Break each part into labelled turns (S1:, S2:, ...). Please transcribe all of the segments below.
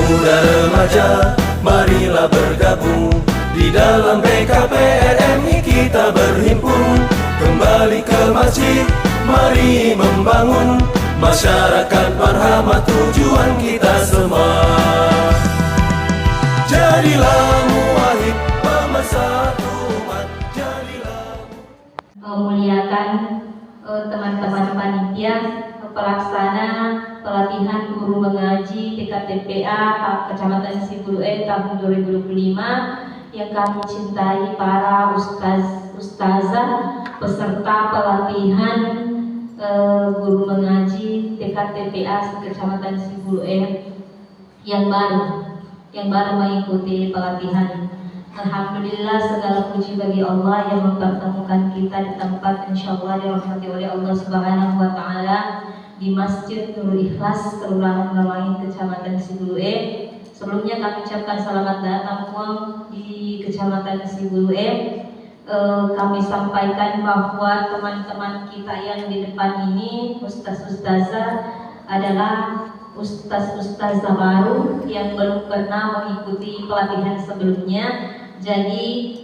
S1: muda remaja, marilah bergabung di dalam BKPRMI kita berhimpun. Kembali ke masjid, mari membangun masyarakat marhamah, tujuan kita semua. Jadilah muwahhid, pemersatu umat, jadilah
S2: memuliakan teman-teman panitia pelaksana pelatihan guru mengaji TKTPA Kecamatan Sibuluh tahun 2025 yang kami cintai, para ustazah peserta pelatihan guru mengaji TKTPA Kecamatan Sibuluh yang baru mengikuti pelatihan. Alhamdulillah, segala puji bagi Allah yang mempertemukan kita di tempat insyaallah dirahmati oleh Allah Subhanahu wa taala di Masjid Nurul Ikhlas, Kelurahan Lawangin, Kecamatan Sibuluh. Sebelumnya kami ucapkan selamat datang di Kecamatan Sibuluh. Kami sampaikan bahwa teman-teman kita yang di depan ini, ustaz-ustazah, adalah ustaz-ustazah baru yang belum pernah mengikuti pelatihan sebelumnya. Jadi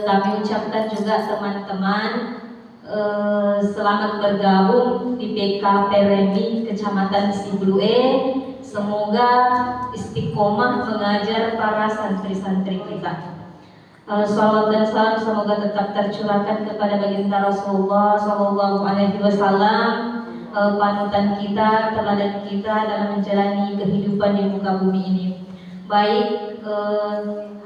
S2: kami ucapkan juga teman-teman selamat bergabung di BKPRMI Kecamatan Sibuluh. Semoga istiqomah mengajar para santri-santri kita. Salawat dan salam semoga tetap tercurahkan kepada baginda Rasulullah Sallallahu Alaihi Wasallam, panutan kita, teladan kita dalam menjalani kehidupan di muka bumi ini. Baik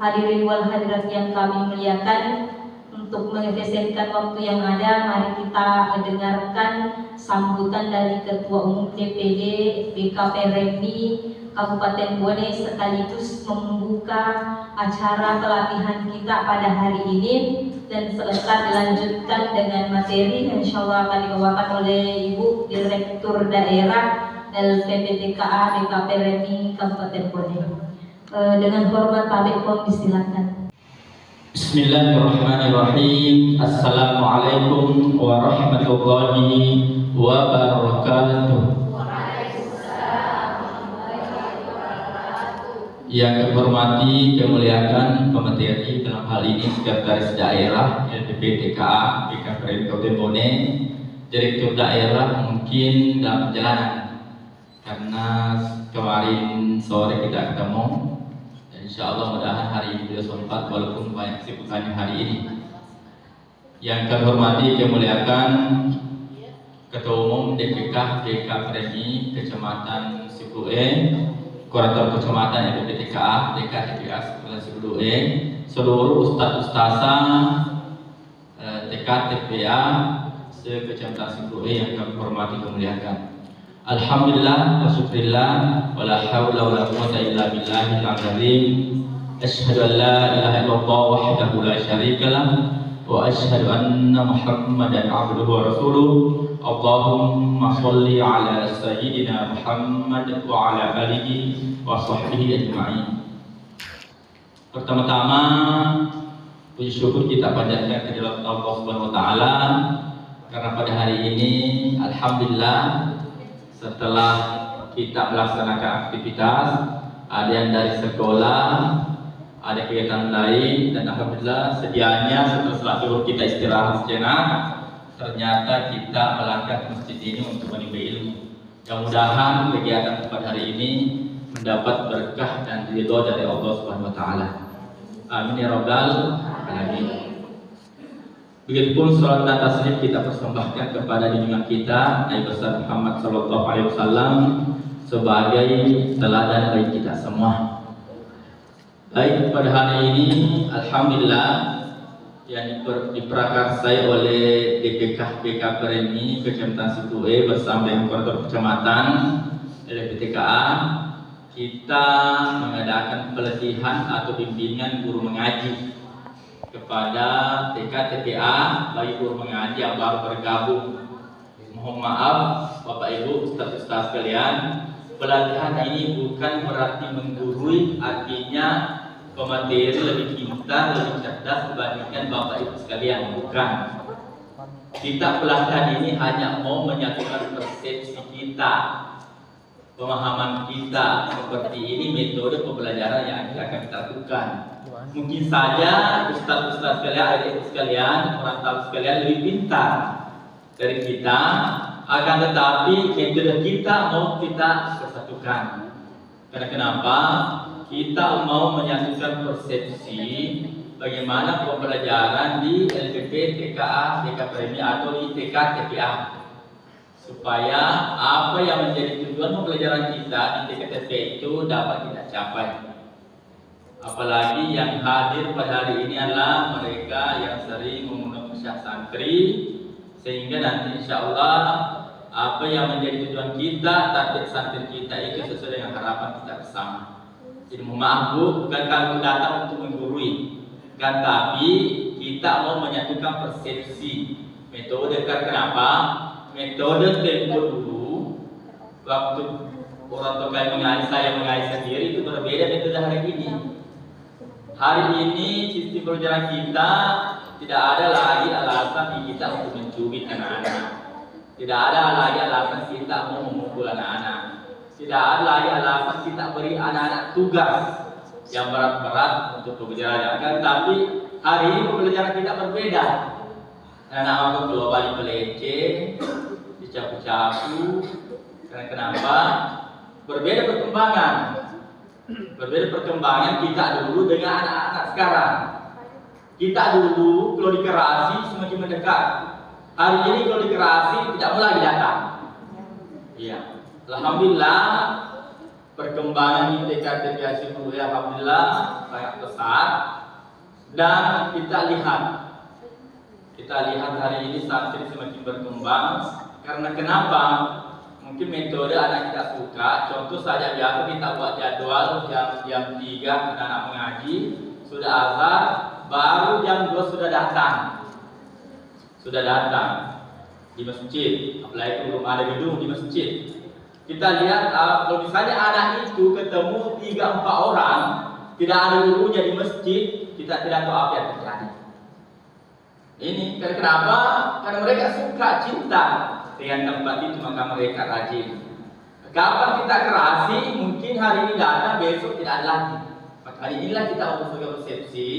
S2: hadirin wal hadirat yang kami muliakan, untuk mengefisienkan waktu yang ada, mari kita mendengarkan sambutan dari Ketua Umum DPD BKPRMI Kabupaten Bone sekaligus membuka acara pelatihan kita pada hari ini, dan selesai dilanjutkan dengan materi yang insyaallah akan dibawakan oleh Ibu Direktur Daerah LPPTKA BKPRMI Kabupaten Bone. Dengan hormat Pak Bepom disilakan.
S3: Bismillahirrahmanirrahim. Assalamualaikum warahmatullahi wabarakatuh. Yang kami hormati, kemuliaan pemateri dalam hal ini Sekretaris Daerah LPPTKA BKPRMI Kabupaten Bone, Direktur Daerah mungkin dalam perjalanan karena kemarin sore kita ketemu. Insyaallah mudah-mudahan hari ini beliau sempat walaupun banyak kesibukannya hari ini. Yang kami hormati, kemuliaan Ketua Umum DPK BKPRMI Kecamatan Sibuluh, Koordinator Kecamatan LPPTKA TKTPA Sibuluh, seluruh ustaz-ustazah TKTPA se-Kecamatan Sibuluh yang kami hormati, kemuliaan. Alhamdulillah wa syukrillah wa la hawla wa la quwwata illa billahil azim. Asyhadu an la ilaha illallah wahdahu la syarika lah wa asyhadu anna Muhammadan abduhu wa rasuluh. Allahumma sholli ala sayyidina Muhammad wa ala alihi wa sahbihi ajma'in. Pertama-tama puji syukur kita panjatkan kehadirat Allah Subhanahu wa taala karena pada hari ini alhamdulillah setelah kita melaksanakan aktivitas, ada yang dari sekolah, ada kegiatan lain, dan alhamdulillah sedianya setelah sholat zuhur kita istirahat sejenak, ternyata kita melangkah ke masjid ini untuk menimba ilmu. Mudah-mudahan kegiatan pada hari ini mendapat berkah dan ridho dari Allah Subhanahu wa taala. Amin ya rabbal alamin. Begitupun salat dan taslim kita persembahkan kepada junjungan kita Nabi besar Muhammad sallallahu alaihi wasallam sebagai teladan bagi kita semua. Baik, pada hari ini alhamdulillah yang diprakarsai oleh DPK BKPRMI Kecamatan Sibuluh bersama dengan Koordinator Kecamatan LPPTKA, kita mengadakan pelatihan atau bimbingan guru mengaji kepada TKTPA bagi guru mengaji yang baru bergabung. Mohon maaf Bapak Ibu Ustaz-Ustaz sekalian, pelatihan ini bukan berarti menggurui, artinya pemateri lebih pintar, lebih cerdas dibandingkan Bapak Ibu sekalian, bukan. Kita pelatihan ini hanya mau menyatukan persepsi kita pemahaman kita seperti ini metode pembelajaran yang akan kita lakukan. Mungkin saja ustaz-ustaz sekalian, adik-adik sekalian, orang tua sekalian lebih pintar dari kita, akan tetapi metode kita mau kita persatukan. Karena kenapa? Kita mau menyatukan persepsi bagaimana pembelajaran di LPP, TKA, TKPMI atau di TK, TPA, supaya apa yang menjadi tujuan pembelajaran kita di TKTP itu dapat kita capai. Apalagi yang hadir pada hari ini adalah mereka yang sering mengundang syah santri, sehingga nanti insya Allah apa yang menjadi tujuan kita, target santri kita itu sesuai dengan harapan kita bersama. Jadi mohon maaf Bu, bukan kami datang untuk menggurui, kan, tapi kita mau menyatukan persepsi metode. Kenapa? Metode tempo dulu waktu orang tua mengaji, saya mengaji sendiri itu berbeda metode hari ini. Hari ini sistem pelajaran kita tidak ada lagi alasan kita untuk mencubit anak-anak. Tidak ada lagi alasan kita mau memukul anak-anak. Tidak ada lagi alasan kita beri anak-anak tugas yang berat-berat untuk pembelajaran. Tapi hari ini pembelajaran kita berbeda. Anak aku keluar balik peleceh, dicapu-capu. Karena kenapa? Berbeda perkembangan. Berbeda perkembangan kita dulu dengan anak-anak sekarang. Kita dulu kalau dikerasi semakin mendekat. Hari ini kalau dikerasi tidak mau lagi datang. Iya. Alhamdulillah perkembangan di TKTP Asyikul alhamdulillah sangat besar. Dan kita lihat hari ini santri semakin berkembang. Karena kenapa? Mungkin metode anak kita suka. Contoh saja biasa kita buat jadwal jam 3 anak-anak mengaji, sudah azhar, baru jam 2 sudah datang di masjid. Apalagi belum ada gedung di masjid. Kita lihat kalau misalnya anak itu ketemu 3-4 orang, tidak ada gurunya di masjid, kita tidak tahu apa yang terjadi. Ini kenapa? Karena mereka suka, cinta dengan tempat itu, maka mereka rajin. Kapan kita kerasi, mungkin hari ini datang, besok tidak ada lagi. Maka hari inilah kita harus persepsi,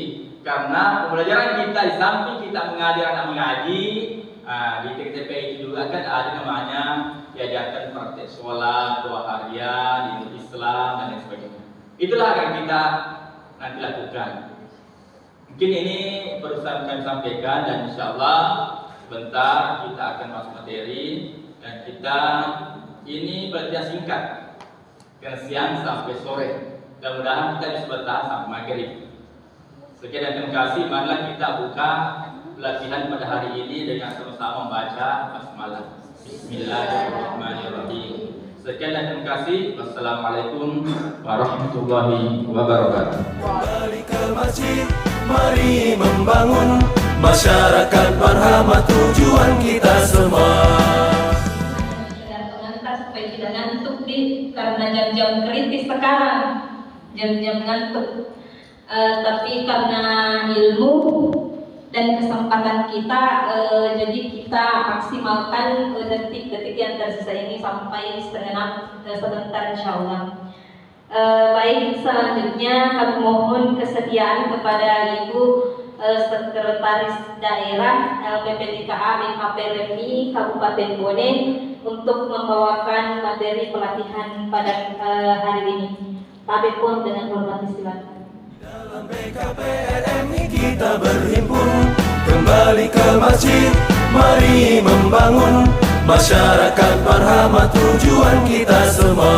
S3: karena pembelajaran kita di samping kita mengajar anak mengaji, di TKTP itu juga kan ada namanya diajarkan praktek sholat, doa harian, ilmu Islam dan lain sebagainya. Itulah yang kita nanti lakukan. Mungkin ini perusahaan kami sampaikan, dan insya Allah sebentar kita akan masuk materi, dan kita ini pelatihan singkat dari siang sampai sore. Mudah-mudahan kita bisa bertahan sampai maghrib. Sekian dan terima kasih. Marilah kita buka pelatihan pada hari ini dengan sama-sama membaca basmalah. Bismillahirrahmanirrahim. Sekian dan terima kasih. Wassalamualaikum warahmatullahi wabarakatuh.
S1: Kembali ke masjid, mari membangun masyarakat marhamah, tujuan kita semua.
S2: Pengantar supaya tidak ngantuk karena jam-jam kritis sekarang, jam-jam ngantuk. Tapi karena ilmu dan kesempatan kita, jadi kita maksimalkan detik-detik yang tersisa ini sampai sebentar insyaallah. Baik, selanjutnya kami mohon kesediaan kepada Ibu Sekretaris Daerah LPPTKA BKPRMI Kabupaten Bone untuk membawakan materi pelatihan pada hari ini. Pak pun dengan hormat silakan.
S1: Dalam BKPRMI kita berhimpun, kembali ke masjid, mari membangun masyarakat marhamah, tujuan kita semua.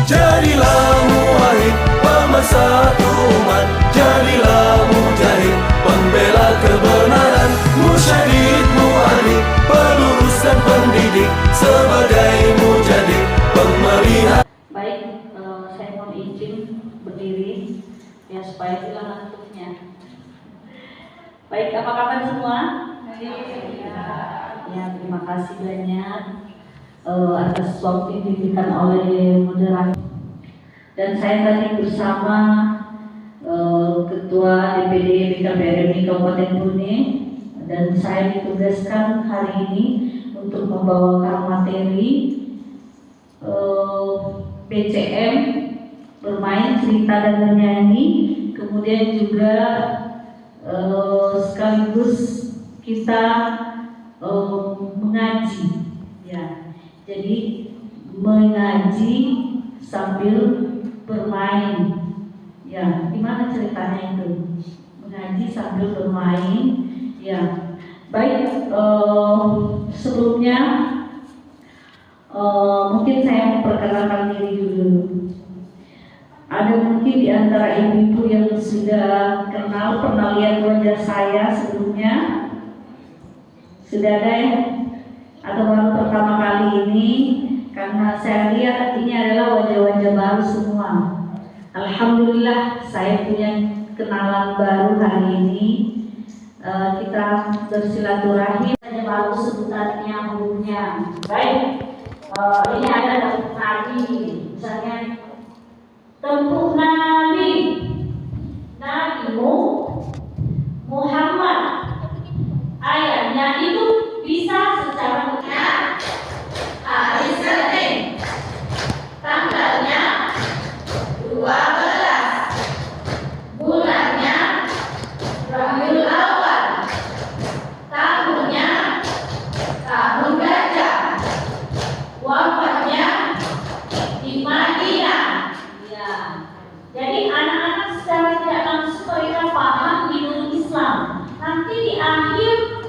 S1: Jadilah muwahhid, pemersatu umat, jadilah mujahid, pembela kebenaran, musyahid, mu'alif, pelurus dan pendidik, sebagai mujahid, pemelihara.
S2: Baik, saya mohon izin berdiri ya supaya hilang ngantuknya. Baik, apa kabar semua? Ya, terima kasih banyak atas waktu yang diberikan oleh moderator. Dan saya tadi bersama Ketua DPD BKPRMI Kabupaten Bone, dan saya ditugaskan hari ini untuk membawakan materi PCM, bermain, cerita dan menyanyi, kemudian juga sekaligus kita mengaji, ya. Jadi mengaji sambil bermain, ya. Gimana ceritanya itu? Mengaji sambil bermain, ya. Baik, sebelumnya mungkin saya memperkenalkan diri dulu. Ada mungkin di antara ibu-ibu yang sudah kenal, pernah lihat wajah saya sebelumnya? Sudah ada ya? Atau baru pertama kali ini? Karena saya lihat ini adalah wajah-wajah baru semua. Alhamdulillah saya punya kenalan baru hari ini. Kita bersilaturahmi saja baru sebutannya hurufnya. Baik, ini ada Dr. Nabi, misalnya tempuh Nabi, Nabimu Muhammad. Ayatnya itu bisa secara benar. Hari Senin, tanggalnya 12, bulannya Rabiul Awal, tahunnya tahun gajah, wafatnya di Madinah. Ya. Jadi anak-anak secara tidak langsung mereka paham ilmu Islam. Nanti di akhir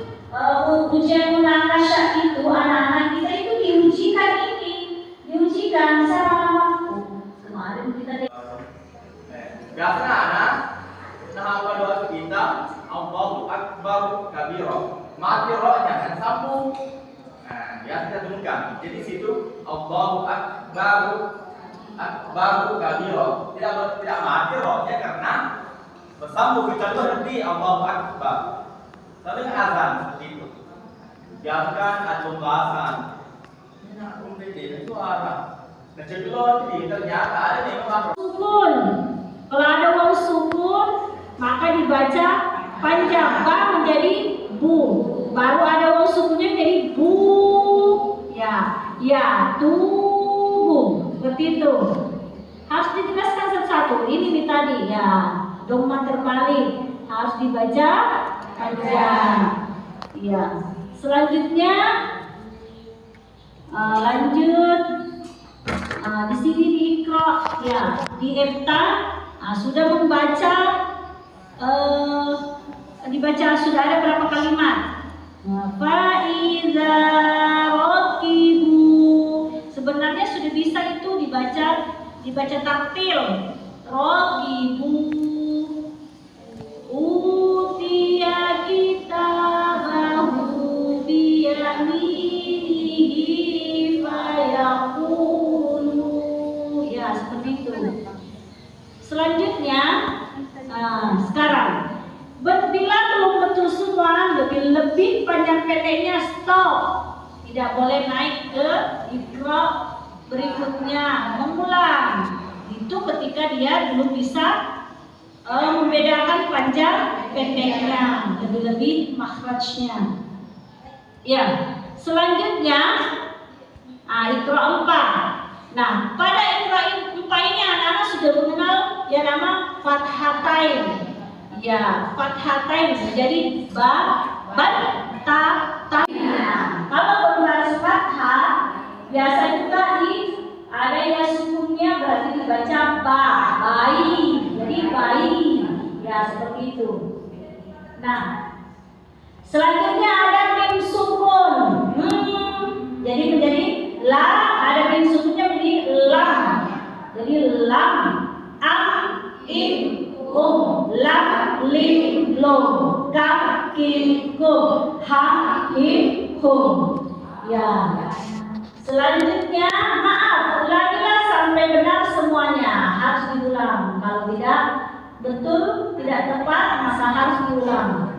S2: ujian munakasyah itu anak-anak kita itu diujikan secara waktu. Kemarin kita
S4: biasanya anak apa doa kita Allahu Akbar kabira, mati rohnya kan sambung. Nah, biasa kita turunkan. Jadi situ Allahu Akbar kabira, tidak mati rohnya karena bersambung kita berhenti Allahu Akbar. Tapi azan seperti itu. Biarkan ada pembahasan. Ini aku beda suara. Dan kedua ini ternyata ada yang mengapa.
S2: sukun. Kalau ada wawu sukun, maka dibaca panjang, ba menjadi bu. Baru ada wawu sukunnya menjadi bu. Ya, tubuh. Seperti itu. Harus dijelaskan satu-satu. Ini tadi ya, doma terbalik harus dibaca panjang. Ya. Selanjutnya lanjut. Di sini di Iqra, ya, di Efta sudah membaca, sudah ada berapa kalimat? Faiza rokibu. Sebenarnya sudah bisa itu dibaca taktil. Rokibu. Utia kitabahu biyaminihi fayaqulu. Ya, seperti itu. Selanjutnya, sekarang bila belum betul semua, lebih panjang pendeknya stop. Tidak boleh naik ke Iqra berikutnya, mengulang. Itu ketika dia belum bisa membedakan panjang pendeknya, lebih-lebih makhrajnya. Ya, selanjutnya Iqra 4. Nah, pada Iqra 4 ini anak-anak sudah mengenal yang nama fathatain. Ya, fathatain jadi ba, bat, ta, ta. Nah, kalau berbaris fathah biasanya tadi ada yang sukunnya berarti dibaca ba, bayi. Jadi bayi. Ya, seperti itu. Nah, selanjutnya ada mim sukun. Jadi menjadi la, ada mim sukunnya menjadi lam. Jadi lam, am, im, lam, lim, lom, kam, kim, kum, ha, him, hum. Ya. Selanjutnya, maaf, ulangilah sampai benar semuanya. Harus diulang. Kalau tidak betul, tidak tepat, maka harus diulang.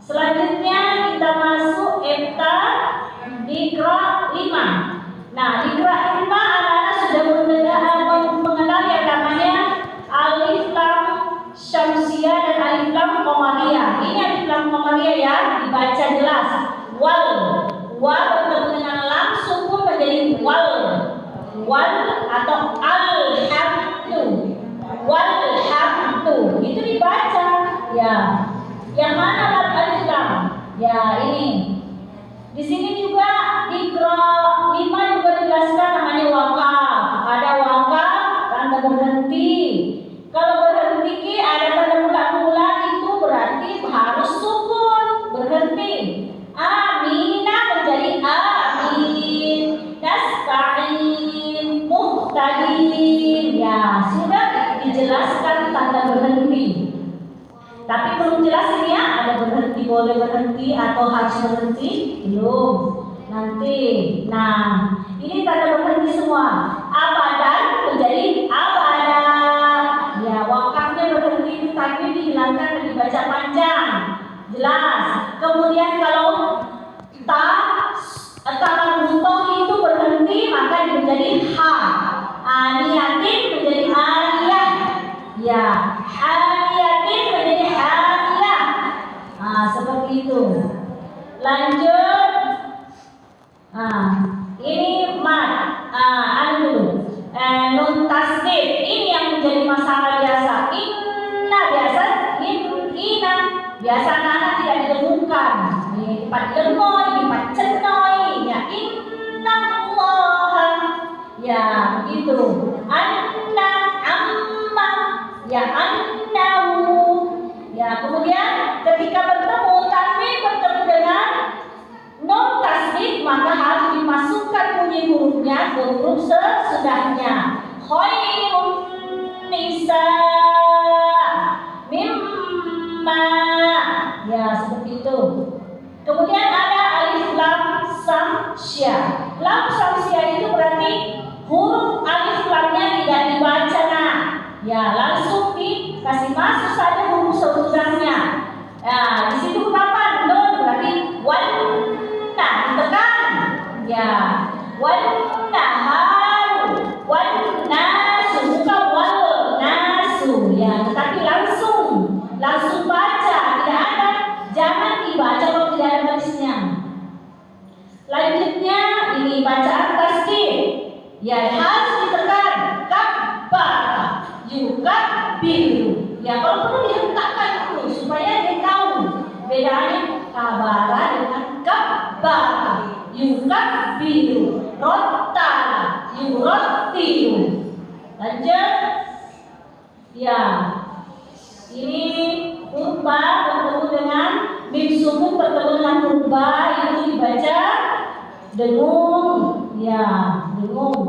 S2: Selanjutnya kita masuk Efta Iqra 5. Nah, Iqra 5 anak-anak sudah mengenal yang namanya alif lam syamsiyah dan alif lam qamariyah. Ini alif lam qamariyah ya, dibaca jelas. Wal, wal bertemu dengan lam sukun menjadi wal. wal atau alhamdu, walhamdu itu dibaca ya. Yang mana mad alif lam? Ya ini. Di sini juga di Qira 5 juga dijelaskan namanya wakaf. Ada wakaf tanda berhenti. Kalau berhenti ada tanda bulat-bulat itu berarti harus sukun berhenti. Amina menjadi amin. Nasta'in, muhtadin. Ya sudah dijelaskan tanda berhenti. Tapi belum jelas ini ya, ada berhenti, boleh berhenti atau harus berhenti? Belum. Nanti. Nah, ini tanda berhenti semua. Abadan menjadi abada. Ya, wakafnya berhenti, tapi dihilangkan dan dibaca panjang. Jelas. Kemudian kalau kata butoh itu berhenti, maka menjadi ha. Aniyatin menjadi aliyah. Ya, aniyatin menjadi aliyah. Nah, seperti itu. Lanjut. Ini mat. Nun tasdid. Ini yang menjadi masalah biasa. Inna biasa, inna biasa anak tidak ditemukan. Ini dipat lemoi, dipat cenoy. Ya, inna Allah. Ya, begitu. Anna amma. Ya, annahu. Ya, kemudian ketika bertemu tanwin bertemu dengan nun tasdid, maka harus dimasukkan bunyi hurufnya ke huruf sesudahnya. Khairun nisa mimma. Ya, seperti itu. Kemudian ada alif lam samsya. Lam samsya itu berarti huruf alif lamnya tidak dibaca nah. Ya, langsung dikasih masuk saja huruf sesudahnya. Nah, di situ kapan? Nun berarti wan. Nah, ditekan. Ya, wan nahar, wan nasu, bukan wal nasu. Ya, tetapi langsung baca, tidak ada, jangan dibaca kalau tidak ada barisnya. Lanjutnya ini bacaan tasdid. Ya, harus ditekan. Kabbar, yukabbiru. Ya, kalau perlu dihentakkan dulu supaya dia tahu bedanya kabara dengan kabbara. Yukabbiru, rottala, yurattilu. Lanjut. Ya, ini huruf bertemu dengan mim sukun bertemu dengan huruf ba, itu dibaca dengung. Ya, dengung.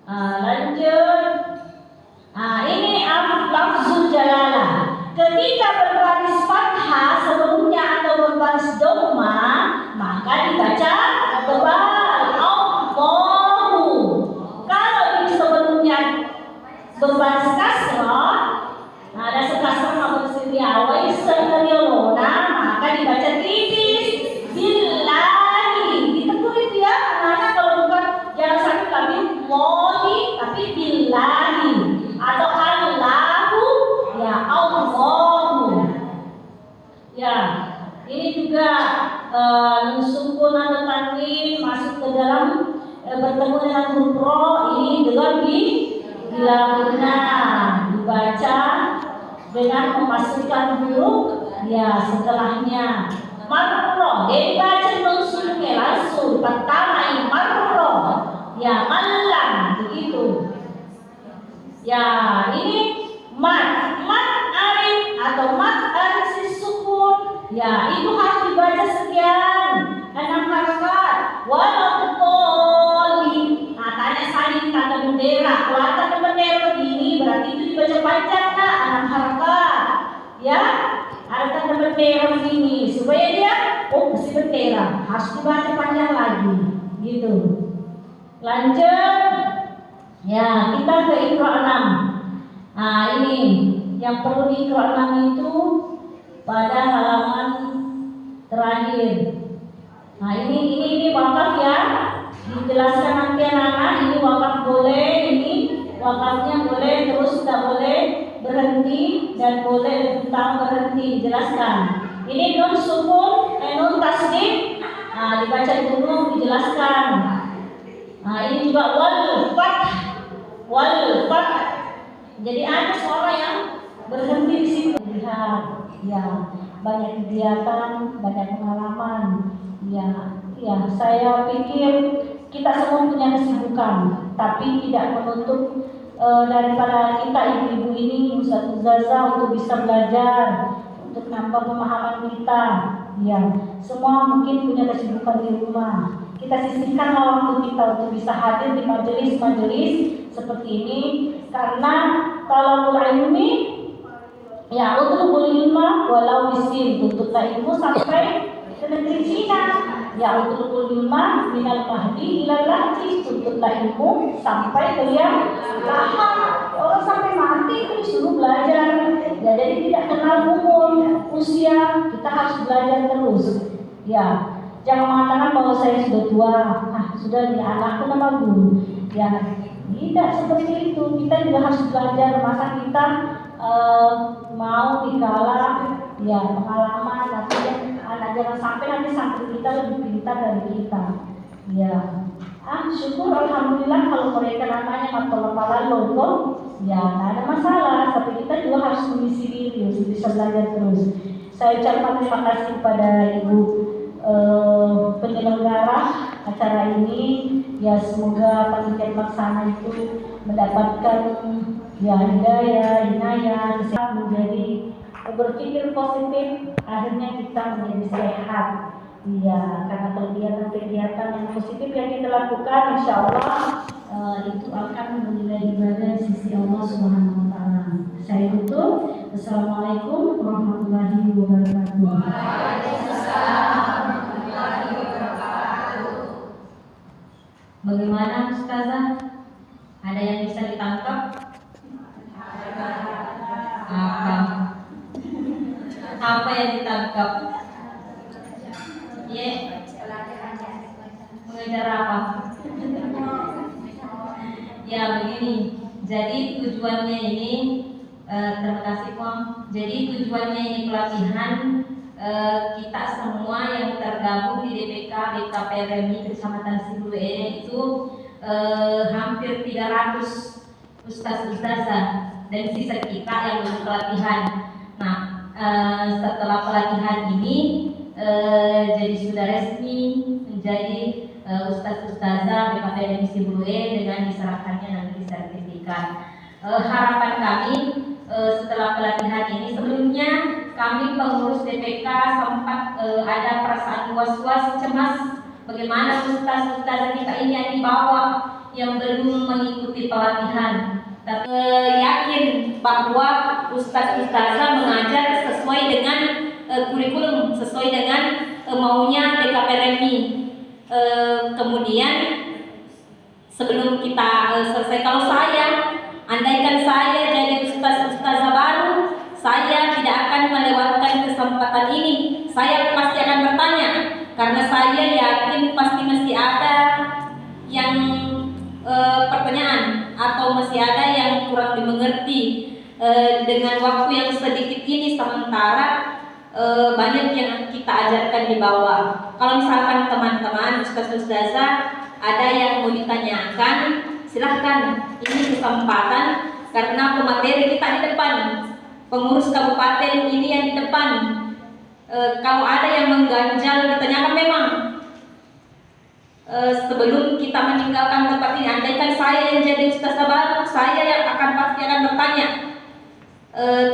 S2: Lanjut. Ini lafzul jalalah. Ketika berbaris fathah sebelumnya atau berbaris dhamma, maka dibaca tebal Allahu. Kalau di sebelumnya berbaris kasrah, ada sekasrah maupun siriawai seriolona, maka dibaca tipis billahi. Ditegur itu ya, karena kalau bukan jangan sampai kami mohi, tapi billahi atau Allahu. Ya, Allahu. Ya, ini juga sukun atau tanwin masuk ke dalam bertemu dengan huruf ro, ini juga dilakukan dibaca dengan memasukkan huruf ya setelahnya. Marro, dia dibaca sukunnya langsung pertama ini marro. Ya, malam begitu. Ya, ini mat alif atau mat alif sukun. Ya, itu harus dibaca sekian 6 harakat. Waladhdallin. Nah, tanya salin tanda bendera. Kalau tanda bendera begini berarti itu dibaca panjang nah 6 harakat. Ya, ada tanda bendera begini supaya dia mesti bendera harus dibaca panjang lagi. Gitu. Lanjut. Ya, kita ke Iqra 6. Nah, ini yang perlu di Iqra 6 itu pada halaman terakhir. Nah, ini wakaf ya. Dijelaskan nanti anak-anak, ini wakaf boleh, ini wakafnya boleh, terus tidak boleh berhenti dan boleh tentang berhenti. Jelaskan. Ini nun sukun, nun tasdid. Nah, dibaca dulu dijelaskan. Nah ini juga wal fath. Jadi ada suara yang berhenti di situ. Lihat, ya banyak kegiatan, banyak pengalaman. Ya saya pikir kita semua punya kesibukan, tapi tidak menutup daripada kita ibu-ibu ini ustazah untuk bisa belajar, untuk nambah pemahaman kita. Ya, semua mungkin punya kesibukan di rumah. Kita sisihkanlah waktu kita untuk bisa hadir di majelis-majelis seperti ini, karena kalau ilmi ya utlubul ilma walau bisin, tuntutlah ilmu sampai ke negeri Cina. Ya utlubul ilma minal mahdi ilal lahdi, tuntutlah ilmu sampai ke yang lahir. Orang sampai mati itu disuruh belajar. Ya, jadi tidak kenal umur, usia, kita harus belajar terus. Ya, jangan mengatakan bahwa saya sudah tua, sudah di anakku nama guru. Ya, tidak seperti itu. Kita juga harus belajar. Masa kita mau dikala ya pengalaman, nanti anak jangan sampai nanti santri kita lebih pintar dari kita. Ya, syukur alhamdulillah kalau mereka namanya matolak logo, ya nggak ada masalah. Tapi kita juga harus mengisi diri untuk bisa belajar terus. Saya ucapkan terima kasih kepada ibu penyelenggara acara ini. Ya semoga panitia pelaksana itu mendapatkan ya hidayah, inayah, menjadi berpikir positif, akhirnya kita menjadi sehat. Iya, karena kegiatan yang positif yang kita lakukan, insya Allah itu akan menilai ibadah di sisi Allah Subhanahu Wa Taala. Saya tutup. Assalamualaikum warahmatullahi wabarakatuh. Bagaimana Ustazah? Ada yang bisa ditangkap? Apa yang ditangkap? Ya, mengejar apa? Ya begini. Jadi tujuannya ini, terima kasih Kom. Jadi tujuannya ini pelatihan kita semua yang tergabung di DPK BKPRMI Kecamatan Sibuluene itu hampir 300 ustaz-ustazah dan sisa kita yang belum pelatihan. Nah, setelah pelatihan ini jadi sudah resmi menjadi ustaz-ustazah BKPRMI Sibuluene dengan diserahkannya nanti sertifikat. Harapan kami setelah pelatihan ini, sebelumnya kami pengurus DPK sempat ada perasaan was-was, cemas bagaimana ustaz-ustazah kita ini yang dibawa yang belum mengikuti pelatihan. Tapi yakin bahwa ustaz-ustazah mengajar sesuai dengan kurikulum, sesuai dengan maunya BKPRMI. Kemudian sebelum kita selesai, kalau saya andaikan saya jadi ustazah baru, saya tidak akan melewatkan kesempatan ini. Saya pasti akan bertanya, karena saya yakin pasti masih ada yang pertanyaan atau masih ada yang kurang dimengerti dengan waktu yang sedikit ini, sementara banyak yang kita ajarkan di bawah. Kalau misalkan teman-teman ustaz-ustazah ada yang mau ditanyakan, silahkan, ini kesempatan, karena pemateri kita di depan, pengurus kabupaten ini yang di depan. Kalau ada yang mengganjal ditanyakan memang sebelum kita meninggalkan tempat ini. Andaikan saya yang jadi ustazah baru, saya yang pasti akan bertanya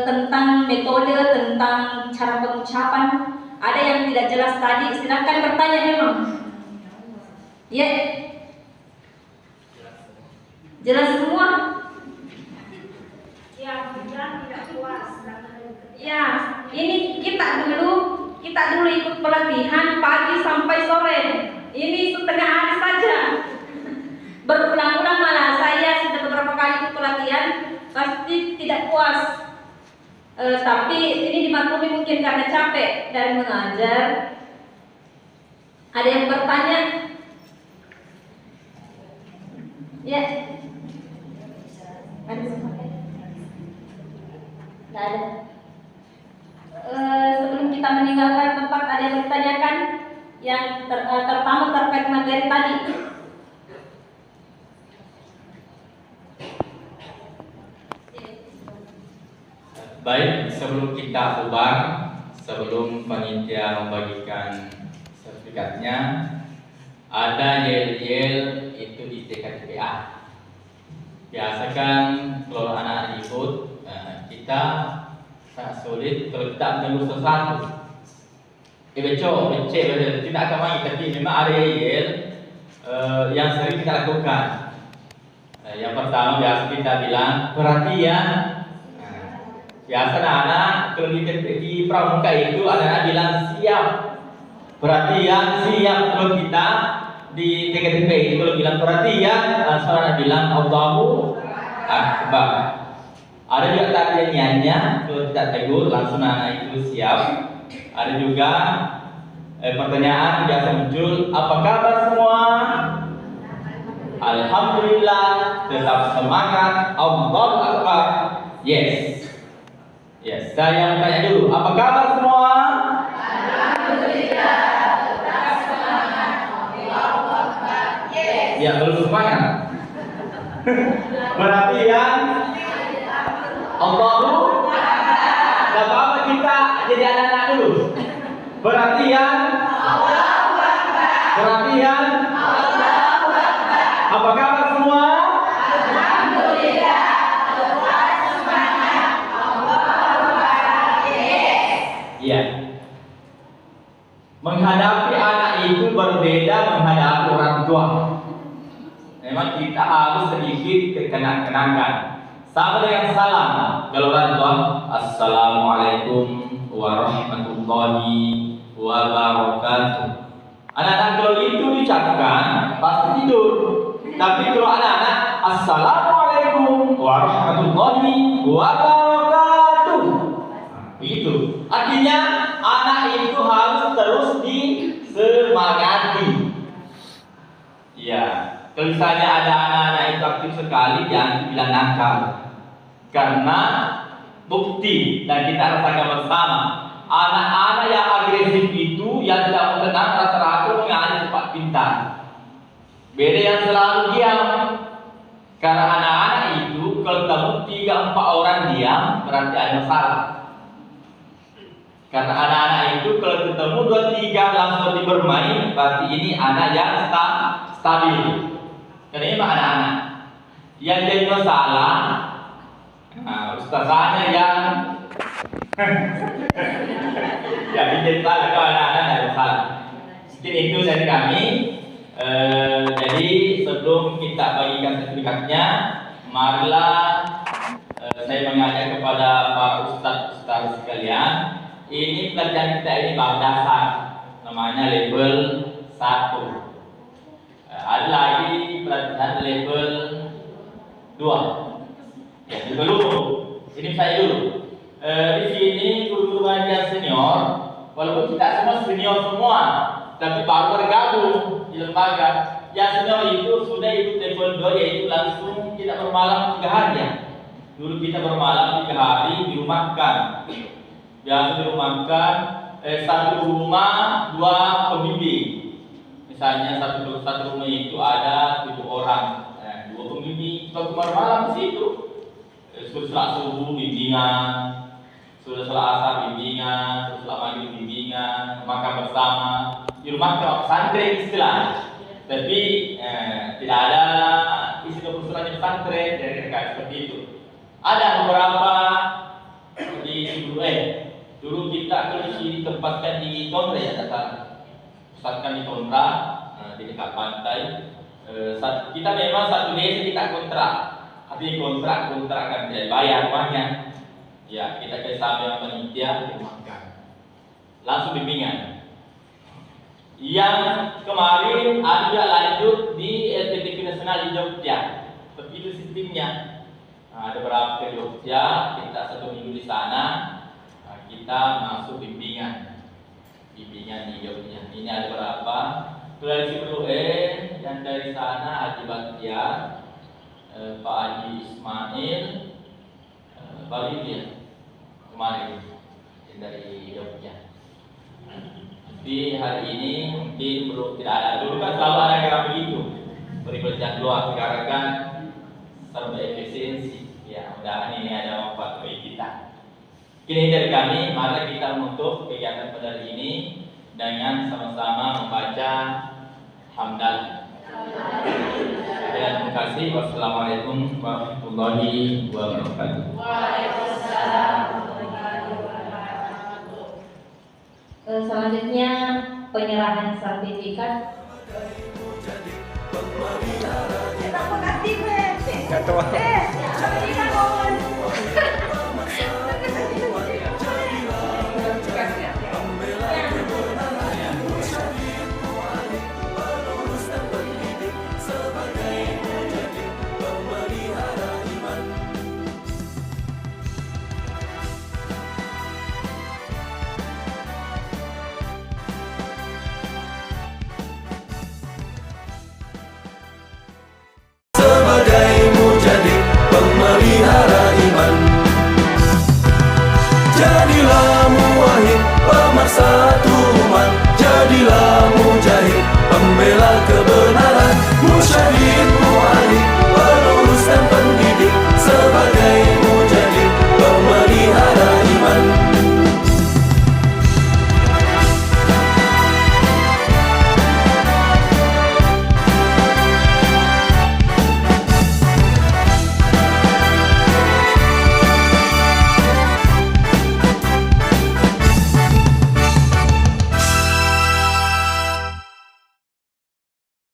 S2: tentang metode, tentang cara pengucapan. Ada yang tidak jelas tadi, silahkan bertanya memang. Ya, jelas semua. Yang tidak puas. Ya, ini kita dulu ikut pelatihan pagi sampai sore. Ini setengah hari saja. Berulang-ulang malah saya sudah beberapa kali ikut pelatihan, pasti tidak puas. Tapi ini dimaklumi mungkin karena capek dan mengajar. Ada yang bertanya? Ya. Tidak ada. Sebelum kita meninggalkan tempat, ada yang bertanyakan? Yang pertama terkait materi tadi.
S3: Baik, sebelum kita bubar, sebelum panitia membagikan sertifikatnya, ada yel-yel itu di TKTPA. Biasa kan kalau anak-anak ikut, kita sangat sulit kalau kita menunggu sesuatu. Tidak akan main, tapi memang ada yel yang sering kita lakukan. Yang pertama biasa kita bilang perhatian. Biasa anak-anak kalau di pramuka itu anak-anak bilang siap. Perhatian, siap. Kalau kita di TKTP itu kalau bilang perhatian, langsung anak bilang Allahu Akbar. Ada juga tariannya, kalau tidak tegur langsung anak itu siap. Ada juga pertanyaan biasa muncul, apa kabar semua? Alhamdulillah, tetap semangat, Allahu Akbar. Yes. Yes, saya tanya dulu, apa kabar semua?
S2: Alhamdulillah, tetap semangat, Allahu Akbar. Yes.
S3: Ya, belum semangat. Perhatian, Allahu Akbar. Gak apa-apa kita jadi anak-anak dulu. Perhatian,
S2: Allahu Akbar.
S3: perhatian,
S2: Allahu Akbar.
S3: apa kabar semua?
S2: Alhamdulillah, tetap semangat, Allahu Akbar. Yes.
S3: Iya. Menghadapi anak itu berbeda menghadapi orang tua. Memang kita harus sedikit kekenang-kenangkan. Sama dengan salam. Kalau orang tua, Assalamualaikum warahmatullahi wabarakatuh. Anak-anak kalau itu diucapkan pasti tidur. Tapi kalau anak-anak Assalamualaikum warahmatullahi wabarakatuh. Begitu. Artinya anak itu harus terus disemangati. Iya. Kalau misalnya ada anak-anak itu aktif sekali, jangan dibilang nakal. Karena bukti dan kita rasakan bersama, anak-anak yang agresif itu yang tidak mau tenang rata-rata mengalami cepat pintar. Beda yang selalu diam. Karena anak-anak itu kalau ketemu 3-4 orang diam berarti ada masalah. Karena anak-anak itu kalau ketemu 2-3 langsung bermain berarti ini anak yang stabil. Karena ini anak-anak yang jadi masalah. Ustazahnya yang ya bikin salah kalau anak-anak ada masalah. Mungkin itu dari kami. Jadi sebelum kita bagikan sertifikatnya, marilah saya mengajak kepada para ustaz sekalian. Ini pelajaran kita ini bab dasar, namanya level 1. Ada lagi pelajaran level 2. Ya, dulu. Ini saya dulu. Di sini guru-guru ngajar senior, walaupun kita semua senior semua, tapi baru bergabung di lembaga. Yang senior itu sudah ikut level 2, yaitu langsung kita bermalam 3 hari ya. Dulu kita bermalam 3 hari dirumahkan. Biasa dirumahkan satu rumah 2 pembimbing. Misalnya satu rumah itu ada 7 orang, 2 pembimbing, satu malam di situ. Sudah subuh bimbingan, sudah asar bimbingan, sudah maghrib bimbingan, makan bersama. Di rumah kalau pesantren istilah, tapi tidak ada isi perpustakaan pesantren dari dekat seperti itu. Ada beberapa di dulu kita kalau ditempatkan di Tondra ya pusatkan di Tondra di dekat pantai. Kita memang satu desa kita kontrak, tapi kontrak kan tidak bayar banyak. Ya kita bersama dengan panitia dimakan, langsung bimbingan. Yang kemarin ada lanjut di LPTQ Nasional di Jogja, begitu sistemnya. Ada beberapa ke Jogja, kita 1 minggu di sana. Kita masuk bimbingan di Jogja. Ini ada berapa? Dari yang dari sana Haji Baktiar, Pak Haji Ismail, baru ini ya kemarin yang dari Jogja. Tapi hari ini mungkin belum tidak ada. Dulu kan selalu ada yang begitu. Beri luar sekarang kan serba efisiensi. Ya, mudah-mudahan ini ada manfaat bagi kita. Kini dari kami, mari kita menutup kegiatan pada hari ini dengan sama-sama membaca hamdalah. Terima kasih. Wassalamualaikum warahmatullahi wabarakatuh.
S2: Selanjutnya penyerahan sertifikat.
S5: Terima kasih.